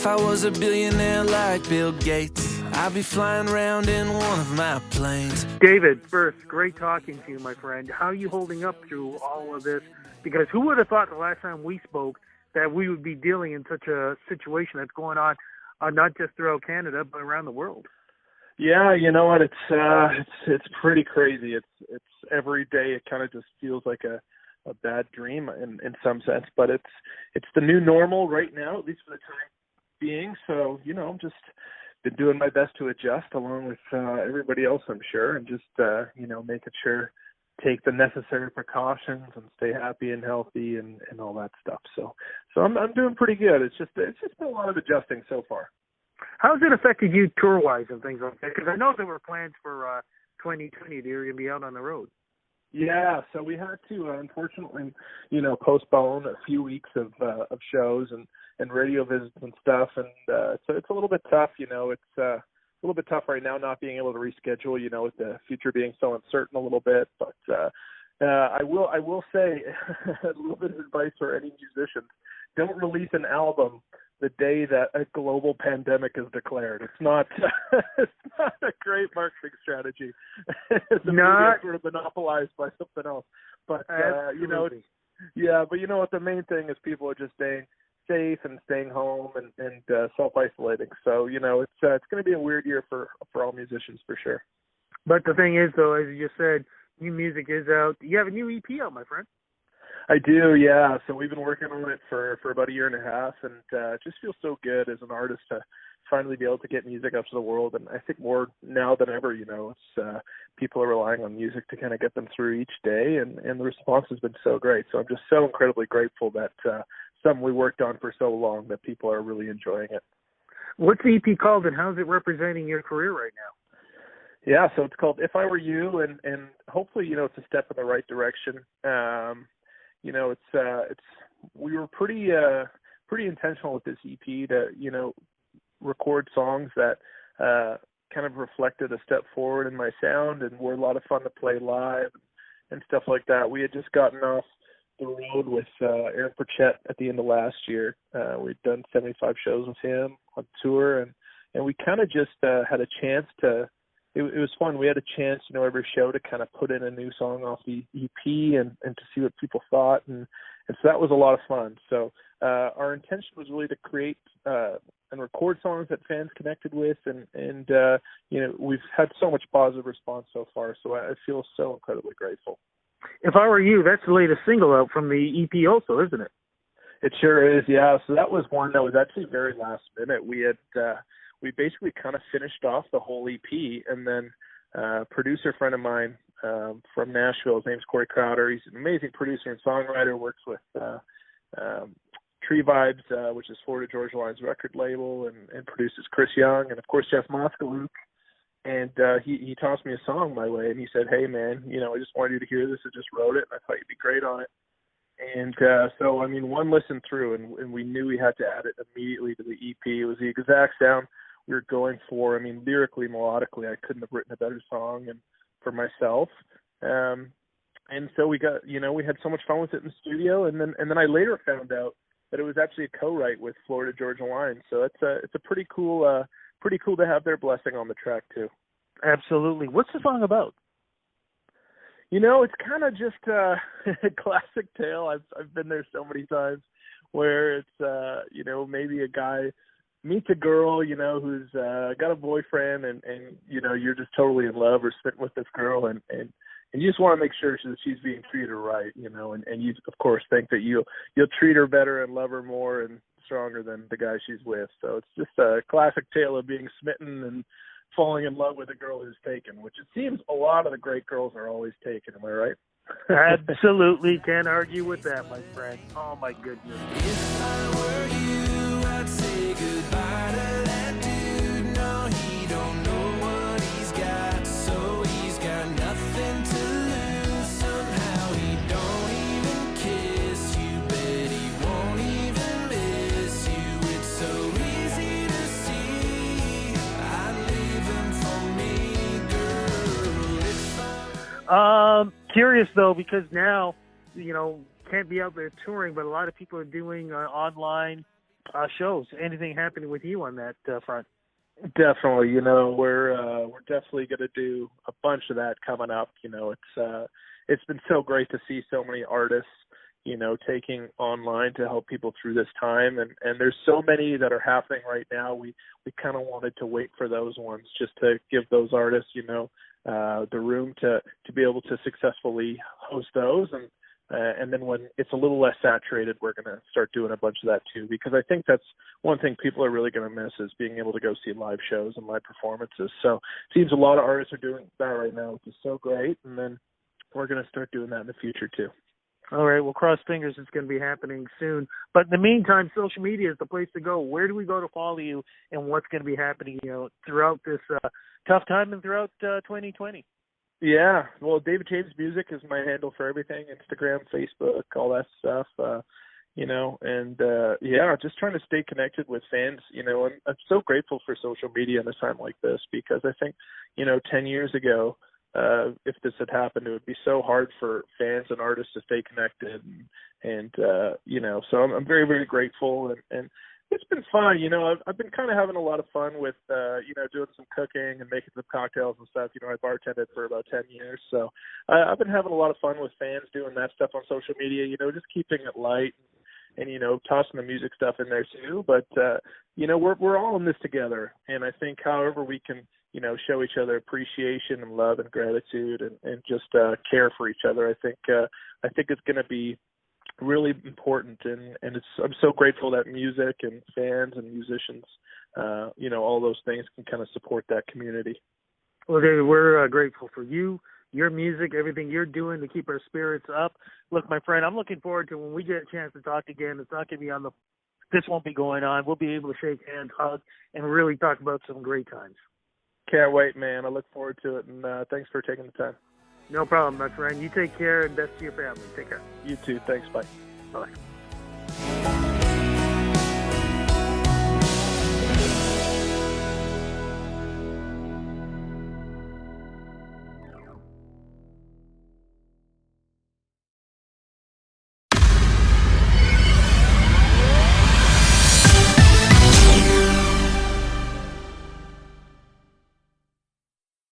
I was a billionaire like Bill Gates, I'd be flying around in one of my planes. David, first, great talking to you, my friend. How are you holding up through all of this? Because who would have thought the last time we spoke that we would be dealing in such a situation that's going on, not just throughout Canada, but around the world? Yeah, you know what? It's pretty crazy. It's every day. It kind of just feels like a bad dream in some sense, but it's the new normal right now, at least for the time being. So I'm just been doing my best to adjust along with everybody else, I'm sure, and just making sure take the necessary precautions and stay happy and healthy and all that stuff. So I'm doing pretty good. It's just been a lot of adjusting so far. How's it affected you tour-wise and things like that? Because I know there were plans for 2020 that you were going to be out on the road. Yeah, so we had to unfortunately, postpone a few weeks of shows and radio visits and stuff, and so it's a little bit tough. It's a little bit tough right now not being able to reschedule. With the future being so uncertain a little bit. But I will say a little bit of advice for any musicians: don't release an album the day that a global pandemic is declared. It's not it's not a great marketing strategy. It's not sort of monopolized by something else. But but what, the main thing is people are just staying safe and staying home and self-isolating. So it's going to be a weird year for all musicians for sure. But the thing is, though, as you just said, new music is out. You have a new EP out, my friend. I do, yeah. So we've been working on it for about a year and a half, and it just feels so good as an artist to finally be able to get music out to the world. And I think more now than ever, it's people are relying on music to kind of get them through each day, and the response has been so great. So I'm just so incredibly grateful that something we worked on for so long that people are really enjoying it. What's the EP called, and how's it representing your career right now? Yeah, so it's called If I Were You, and hopefully, it's a step in the right direction. We were pretty intentional with this EP to, record songs that kind of reflected a step forward in my sound and were a lot of fun to play live and stuff like that. We had just gotten off the road with Aaron Pritchett at the end of last year. We'd done 75 shows with him on tour, and we kind of just had a chance to. It was fun. We had a chance, every show to kind of put in a new song off the EP and to see what people thought. And so that was a lot of fun. So our intention was really to create and record songs that fans connected with. And we've had so much positive response so far. So I feel so incredibly grateful. If I Were You, that's the latest single out from the EP also, isn't it? It sure is, yeah. So that was one that was actually very last minute. We basically kind of finished off the whole EP, and then a producer friend of mine from Nashville, his name's Corey Crowder. He's an amazing producer and songwriter, works with Tree Vibes, which is Florida Georgia Line's record label, and produces Chris Young, and of course Jeff Moskaluke. And he tossed me a song my way, and he said, "Hey man, I just wanted you to hear this. I just wrote it, and I thought you'd be great on it." And so, one listen through, and we knew we had to add it immediately to the EP. It was the exact sound we were going for. Lyrically, melodically, I couldn't have written a better song and for myself. And so we got, we had so much fun with it in the studio. And then I later found out that it was actually a co-write with Florida Georgia Line. So it's a pretty cool to have their blessing on the track too. Absolutely. What's the song about? It's kind of just a classic tale. I've been there so many times where it's, maybe a guy meets a girl, who's got a boyfriend and you're just totally in love or smitten with this girl and you just want to make sure that she's being treated right, and you, of course, think that you'll treat her better and love her more and stronger than the guy she's with. So it's just a classic tale of being smitten and falling in love with a girl who's taken, which it seems a lot of the great girls are always taken. Am I right? Absolutely. Can't argue with that, my friend. Oh, my goodness. If I were you, I'd say goodbye to that dude. No, he don't know what he's got, so he's got nothing to lose. Somehow he don't even kiss you, bet he won't even miss you. It's so easy to see. I'd leave him for me, girl. If I Curious, though, because now, can't be out there touring, but a lot of people are doing online shows. Anything happening with you on that front? Definitely. We're definitely going to do a bunch of that coming up. It's been so great to see so many artists, taking online to help people through this time. And there's so many that are happening right now. We kind of wanted to wait for those ones just to give those artists, the room to be able to successfully host those. And then when it's a little less saturated, we're going to start doing a bunch of that too, because I think that's one thing people are really going to miss is being able to go see live shows and live performances. So it seems a lot of artists are doing that right now, which is so great. And then we're going to start doing that in the future too. All right. Well, cross fingers it's going to be happening soon. But in the meantime, social media is the place to go. Where do we go to follow you and what's going to be happening, throughout this tough time and throughout 2020? Yeah. Well, David James Music is my handle for everything. Instagram, Facebook, all that stuff. Just trying to stay connected with fans, and I'm so grateful for social media in a time like this, because I think, 10 years ago, if this had happened, it would be so hard for fans and artists to stay connected. So I'm very, very grateful. And it's been fun. I've been kind of having a lot of fun with, doing some cooking and making some cocktails and stuff. I bartended for about 10 years. So I've been having a lot of fun with fans doing that stuff on social media, just keeping it light and, tossing the music stuff in there too. But, we're all in this together. And I think however we can, show each other appreciation and love and gratitude and just care for each other, I think it's going to be really important, and I'm so grateful that music and fans and musicians, all those things can kind of support that community. Well, David, we're grateful for you, your music, everything you're doing to keep our spirits up. Look, my friend, I'm looking forward to when we get a chance to talk again. It's not going to be this won't be going on. We'll be able to shake hands, hug, and really talk about some great times. Can't wait, man. I look forward to it, and thanks for taking the time. No problem, my friend. You take care, and best to your family. Take care. You too. Thanks. Bye. Bye.